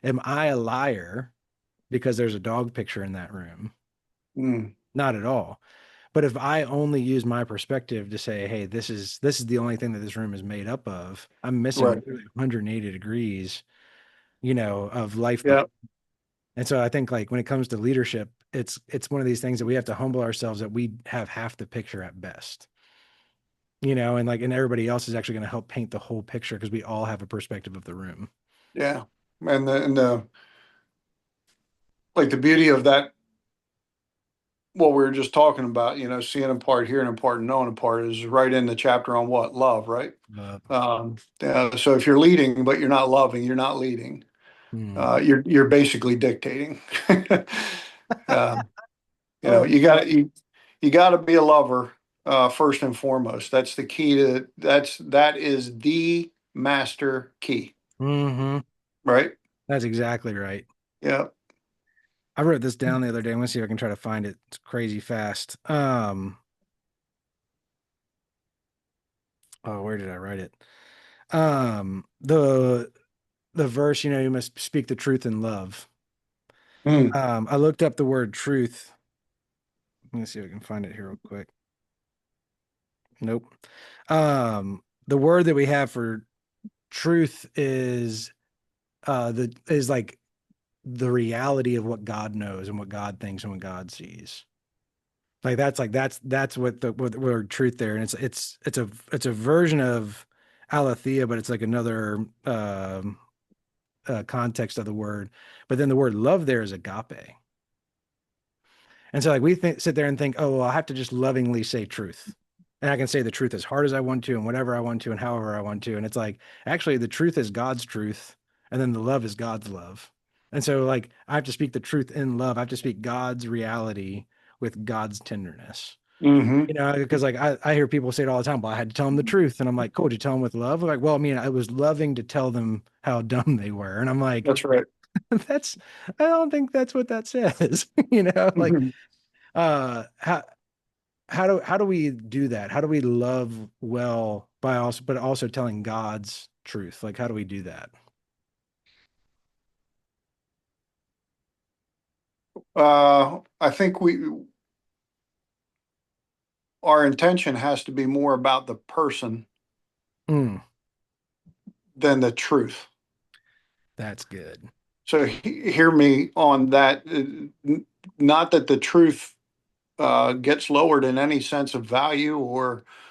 Am I a liar because there's a dog picture in that room? Mm. Not at all. But if I only use my perspective to say, hey, this is the only thing that this room is made up of, I'm missing Right. literally 180 degrees, of life behind. Yeah. And so I think like when it comes to leadership, it's one of these things that we have to humble ourselves that we have half the picture at best. And everybody else is actually going to help paint the whole picture because we all have a perspective of the room. Yeah. And the like the beauty of that, what we were just talking about, seeing in part, hearing in part, and knowing in part is right in the chapter on what? Love, right? Love. So if you're leading, but you're not loving, you're not leading. Hmm. You're basically dictating. um, Oh, you got to be a lover first and foremost. That's the key to that is the master key, hmm. right? That's exactly right. Yeah. I wrote this down the other day. I'm gonna see if I can try to find it. It's crazy fast. Oh, where did I write it? The verse, you must speak the truth in love. Mm, I looked up the word truth. Let me see if I can find it here real quick. Nope. The word that we have for truth is like the reality of what God knows and what God thinks and what God sees. That's what the word truth there, and it's a version of aletheia, but it's like another context of the word. But then the word love there is agape. And so like sit there and think, oh, well, I have to just lovingly say truth. And I can say the truth as hard as I want to and whatever I want to and however I want to. And it's like, actually, the truth is God's truth. And then the love is God's love. And so, like, I have to speak the truth in love. I have to speak God's reality with God's tenderness. hmm. Because like I hear people say it all the time, well, I had to tell them the truth. And I'm like, cool, did you tell them with love? Like, well, I mean, I was loving to tell them how dumb they were. And I'm like, That's right. that's, I don't think that's what that says. Like, Mhm. how how do we do that? How do we love well by also but also telling God's truth? Like how do we do that? I think our intention has to be more about the person Mm, than the truth. that's good. So hear me on that. Not that the truth gets lowered in any sense of value,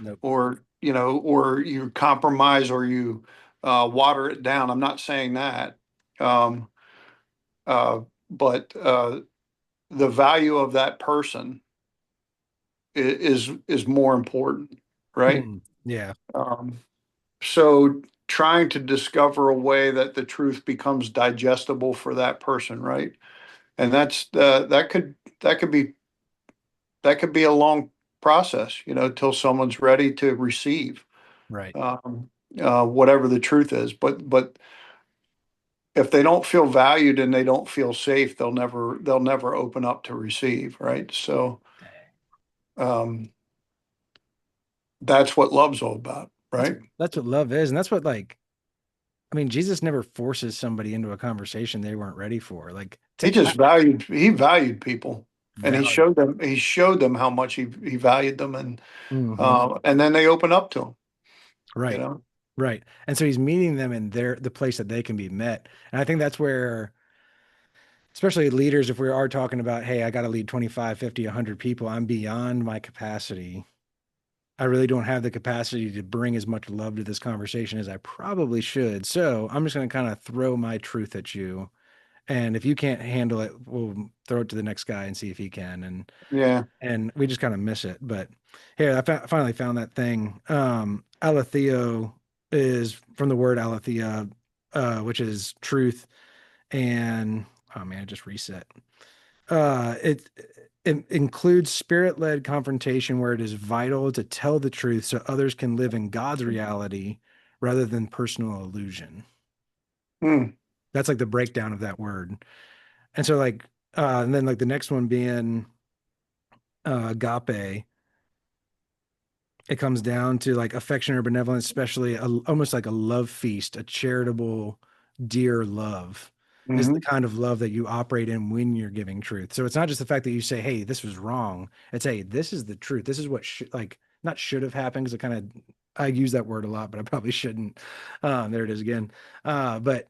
Nope. or you compromise or you water it down. I'm not saying that, um, uh, but the value of that person is more important, right? Mm, yeah, Um, so trying to discover a way that the truth becomes digestible for that person, right? And that could be a long process, till someone's ready to receive right. um, whatever the truth is. But if they don't feel valued and they don't feel safe, they'll never open up to receive, right? So um, that's what love's all about, That's right? that's what love is. And that's what like I mean, Jesus never forces somebody into a conversation they weren't ready for. Like He valued people, and he value. showed them how much he valued them, Hmm. and then they open up to him, you Right. know. Right. And so he's meeting them in the place that they can be met. And I think that's where especially leaders, if we are talking about, hey, I got to lead 25, 50, 100 people, I'm beyond my capacity. I really don't have the capacity to bring as much love to this conversation as I probably should. So I'm just going to kind of throw my truth at you. And if you can't handle it, we'll throw it to the next guy and see if he can. Yeah. And we just kind of miss it. But here, finally found that thing. Aletheo is from the word aletheia, which is truth. And oh man, I just reset. It includes spirit-led confrontation where it is vital to tell the truth so others can live in God's reality rather than personal illusion. Hmm. That's like the breakdown of that word. And so like and then like the next one being agape, it comes down to like affection or benevolence, especially almost like a love feast, a charitable, dear love is the Hmm. kind of love that you operate in when you're giving truth. So it's not just the fact that you say, hey, this was wrong. It's, hey, this is the truth. This is what should, like, not should have happened because it kind of, I use that word a lot, but I probably shouldn't. There it is again. But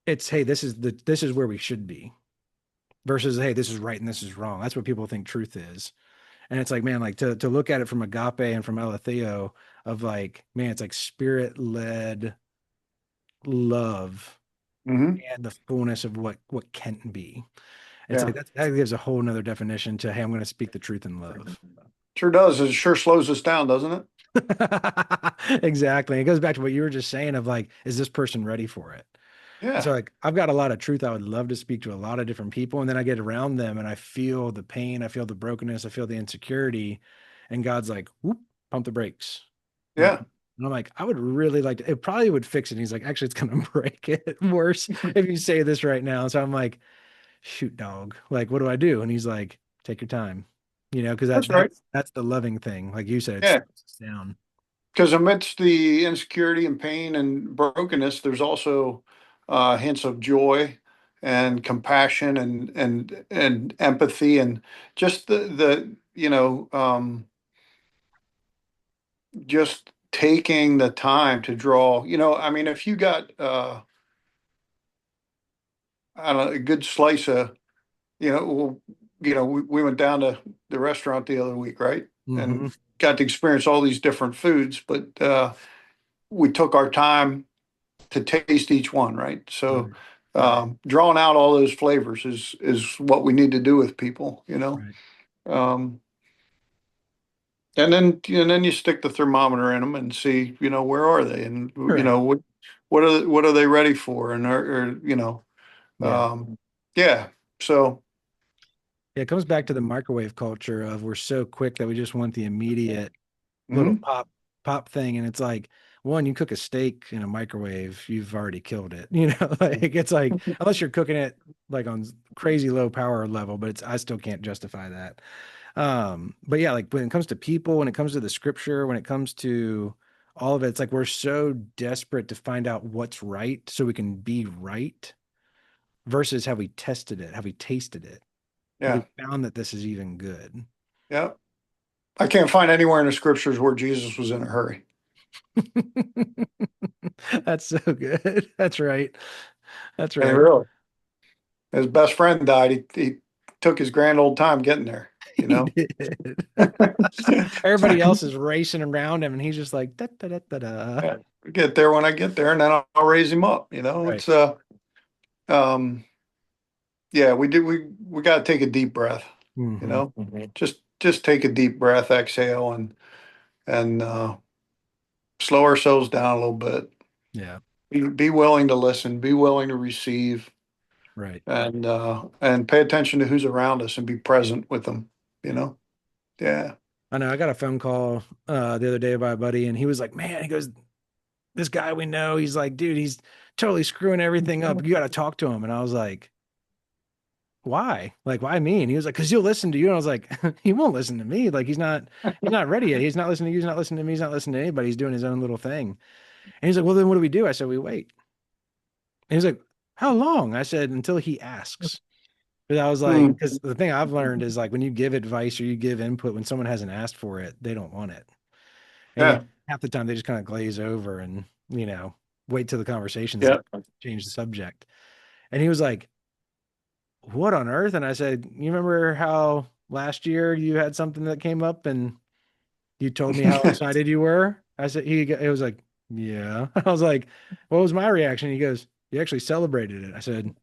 it's, hey, this is where we should be versus, hey, this is right and this is wrong. That's what people think truth is. And it's like, man, like to look at it from agape and from aletheo of like, man, it's like spirit led love Hmm. and the fullness of what can be. It's like Yeah. that gives a whole nother definition to, hey, I'm going to speak the truth in love. Sure does. It sure slows us down, doesn't it? Exactly. It goes back to what you were just saying of like, is this person ready for it? And so Yeah. like I've got a lot of truth. I would love to speak to a lot of different people. And then I get around them and I feel the pain, I feel the brokenness, I feel the insecurity. And God's like, whoop, pump the brakes. Like, Yeah. and I'm like, I would really like to, it probably would fix it. And he's like, actually, it's gonna break it worse if you say this right now. So I'm like, shoot, dog. Like, what do I do? And he's like, take your time. Because That's right. that's the loving thing. Like you said, it Yeah. slows us down. Because amidst the insecurity and pain and brokenness, there's also hints of joy and compassion and empathy and just just taking the time to draw. I mean, if you got I don't know, a good slice of, well, we went down to the restaurant the other week, right? Hmm. And got to experience all these different foods, but we took our time to taste each one, right? So Right. drawing out all those flavors is what we need to do with people. Right. Um, and then you stick the thermometer in them and see, where are they, and Right. what are they ready for, and Yeah. um, yeah. So Yeah, it comes back to the microwave culture of we're so quick that we just want the immediate little mhm. pop thing. And it's like, one, you cook a steak in a microwave, you've already killed it. Like it's like unless you're cooking it like on crazy low power level, but I still can't justify that. But yeah, like when it comes to people, when it comes to the scripture, when it comes to all of it, it's like we're so desperate to find out what's right so we can be right versus have we tested it, have we tasted it? Have we Yeah, found that this is even good? yeah. I can't find anywhere in the scriptures where Jesus was in a hurry. That's so good. That's right. That's And right. really, his best friend died. He took his grand old time getting there. You He know. did. Everybody else is racing around him, and he's just like da da da da da. Yeah, get there when I get there, and then I'll raise him up. Right. It's um, yeah, we got to take a deep breath. You Hmm. know, just take a deep breath, exhale, and slow ourselves down a little bit. Yeah. Be willing to listen. Be willing to receive, Right. and pay attention to who's around us and be present with them. You Yeah. know, yeah, I know. I got a phone call the other day by a buddy, and he was like, "Man," he goes, "This guy we know, he's like, dude, he's totally screwing everything up. You got to talk to him." And I was like, "Why? Like, why me?" And he was like, "Because he'll listen to you." And I was like, "He won't listen to me. Like, he's not ready yet. He's not listening to you. He's not listening to me. He's not listening to anybody. He's doing his own little thing." And he's like, "Well, then what do we do?" I said, "We wait." And he's like, "How long?" I said, "Until he asks." But I was like, Hmm. because the thing I've learned is like when you give advice or you give input, when someone hasn't asked for it, they don't want it. And Yeah, half the time they just kind of glaze over and, wait till the conversation's yeah, done, change the subject. And he was like, what on earth? And I said, you remember how last year you had something that came up and you told me how excited you were? I said, it was like, yeah. I was like, what was my reaction? He goes, you actually celebrated it. I said,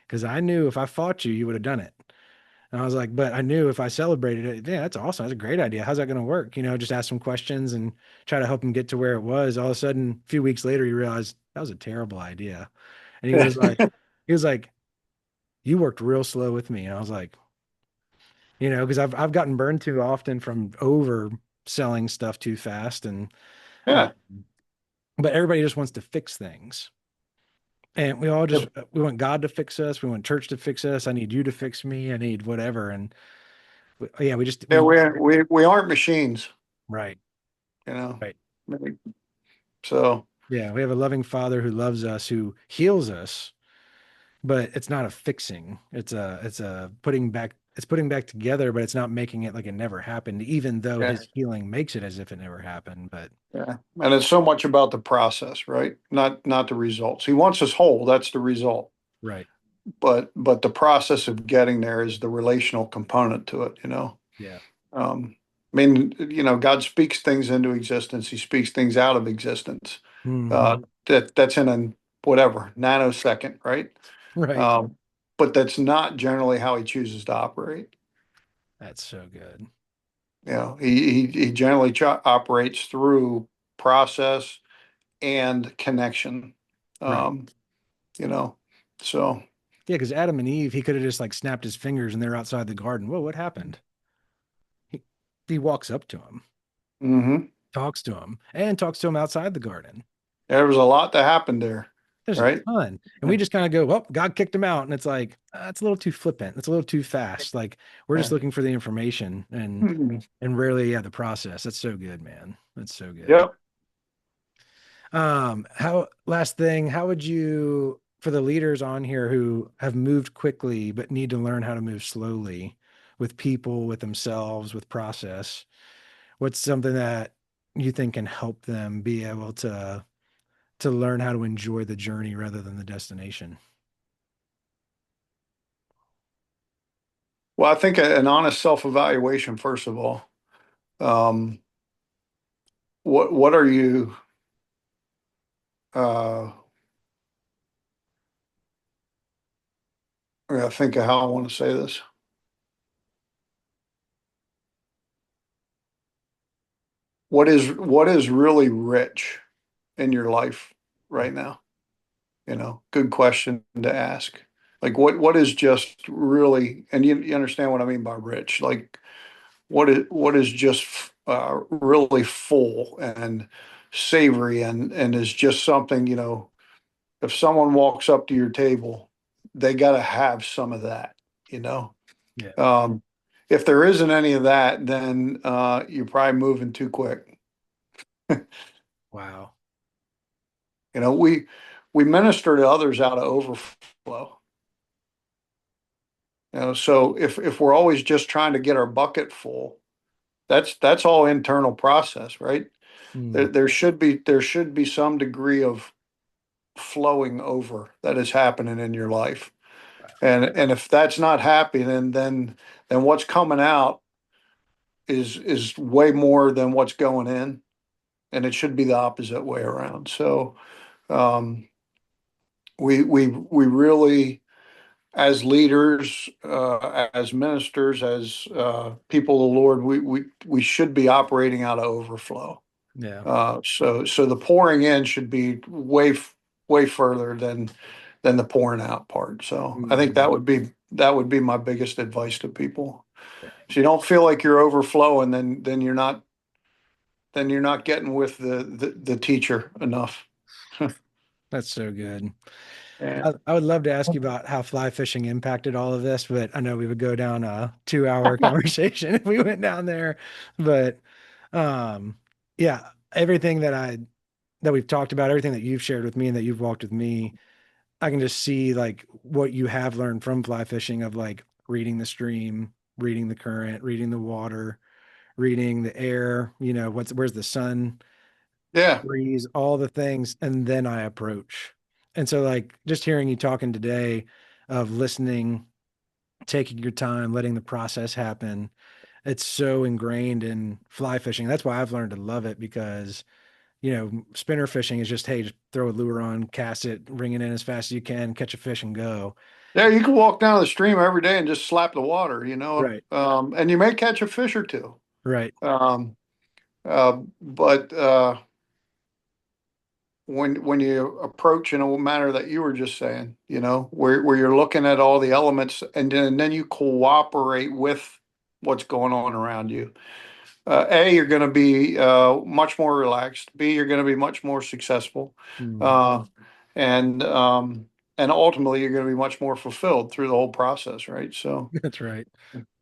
because I knew if I fought you, you would have done it. And I was like, but I knew if I celebrated it, yeah, that's awesome. That's a great idea. How's that going to work? Just ask some questions and try to help him get to where it was. All of a sudden, a few weeks later, he realized that was a terrible idea. And he was like, you worked real slow with me. And I was like, because I've gotten burned too often from overselling stuff too fast. And, uh, yeah. but everybody just wants to fix things. And we want God to fix us. We want church to fix us. I need you to fix me. I need whatever. And yeah, Yeah, we aren't machines, right. you know. Right. So Yeah, we have a loving father who loves us, who heals us, but it's not a fixing. It's putting back together, but it's not making it like it never happened, even though yeah, his healing makes it as if it never happened. But yeah, and it's so much about the process, right? Not the results. He wants us whole. That's the result. right. But the process of getting there is the relational component to it. Yeah. I mean, God speaks things into existence. He speaks things out of existence. Hmm. Uh, that's in a whatever nanosecond, right? Right. Um, but that's not generally how he chooses to operate. That's so good. You know, he generally operates through process and connection. Right. Um, you know, so Yeah, because Adam and Eve, he could have just like snapped his fingers and they're outside the garden. Whoa, what happened? He, he walks up to him, mhm. talks to him, and talks to him outside the garden. There was a lot that happened there, There's a right? ton. And we just kind of go, well, God kicked him out. And it's like, it's a little too flippant. It's a little too fast. Like we're just Yeah. looking for the information Mhm. and rarely, yeah, the process. That's so good, man. That's so good. Yep. How last thing, how would you for the leaders on here who have moved quickly but need to learn how to move slowly with people, with themselves, with process? What's something that you think can help them be able to learn how to enjoy the journey rather than the destination? Well, I think an honest self-evaluation, first of all. Um, what are you uh I gotta think of how I want to say this. What is really rich in your life right now? You know, good question to ask. Like what is just really, and you understand what I mean by rich, like what is just really full and savory and is just something, if someone walks up to your table, they got to have some of that, you know. Yeah. Um, if there isn't any of that, then you're probably moving too quick. Wow. You know, we minister to others out of overflow. You know, so if we're always just trying to get our bucket full, that's all internal process, right? There, Mm, there should be some degree of flowing over that is happening in your life. And if that's not happening, then what's coming out is way more than what's going in, and it should be the opposite way around. So um, we really, as leaders, as ministers, as people of the Lord, we should be operating out of overflow. yeah. So the pouring in should be way further than the pouring out part. So I think Mhm. that would be my biggest advice to people. If you don't feel like you're overflowing, then you're not getting with the teacher enough. That's so good. Yeah. I would love to ask you about how fly fishing impacted all of this, but I know we would go down a 2 hour conversation if we went down there. But um, yeah, everything that we've talked about, everything that you've shared with me and that you've walked with me, I can just see like what you have learned from fly fishing of like reading the stream, reading the current, reading the water, reading the air, where's the sun, Yeah. breeze, all the things, and then I approach. And so, like, just hearing you talking today of listening, taking your time, letting the process happen, it's so ingrained in fly fishing. That's why I've learned to love it because, spinner fishing is just, hey, just throw a lure on, cast it, ring it in as fast as you can, catch a fish and go. Yeah, you can walk down the stream every day and just slap the water, Right. and you may catch a fish or two. Right. But when you approach in a manner that you were just saying, where you're looking at all the elements and then you cooperate with what's going on around you. A, you're going to be much more relaxed. B, you're going to be much more successful. Mhm. Uh, and and ultimately you're going to be much more fulfilled through the whole process, right? So That's right.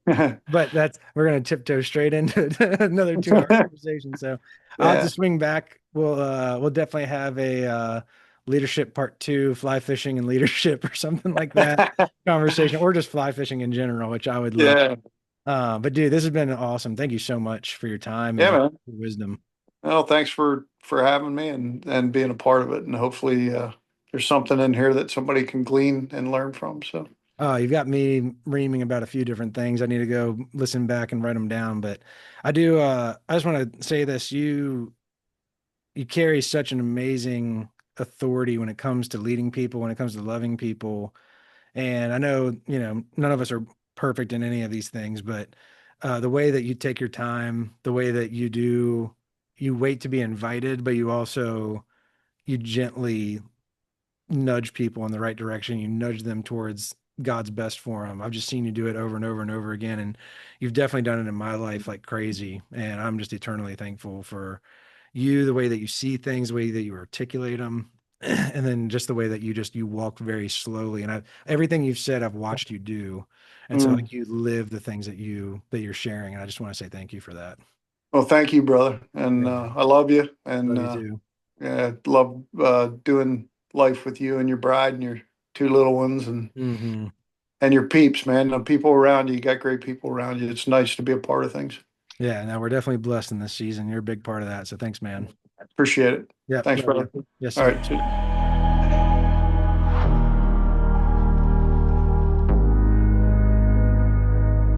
But we're gonna tiptoe straight into another 2 hour conversation. So I'll have to yeah. swing back. We'll definitely have a leadership part two, fly fishing and leadership or something like that conversation, or just fly fishing in general, which I would love. Yeah. But dude, this has been awesome. Thank you so much for your time Yeah, and man. your wisdom. Well, thanks for having me and being a part of it. And hopefully there's something in here that somebody can glean and learn from. So You've got me reaming about a few different things. I need to go listen back and write them down. But I do. I just want to say this: you carry such an amazing authority when it comes to leading people, when it comes to loving people, And I know, none of us are perfect in any of these things, but the way that you take your time, the way that you wait to be invited, but you gently nudge people in the right direction. You nudge them towards God's best for them. I've just seen you do it over and over and over again. And you've definitely done it in my life like crazy. And I'm just eternally thankful for you, the way that you see things, the way that you articulate them. And then just the way that you walk very slowly. And everything you've said, I've watched you do. And so Mm. like you live the things that you're sharing. And I just want to say thank you for that. Well, thank you, brother. And Yeah. I love you. And Love you too. yeah, love doing life with you and your bride and your two little ones Hmm. and your peeps, man. The people around you, you got great people around you. It's nice to be a part of things. Yeah. Now we're definitely blessed in this season. You're a big part of that. So thanks, man. Appreciate it. Yep. Thanks, Love brother. you. Yes, All sir. right. See you.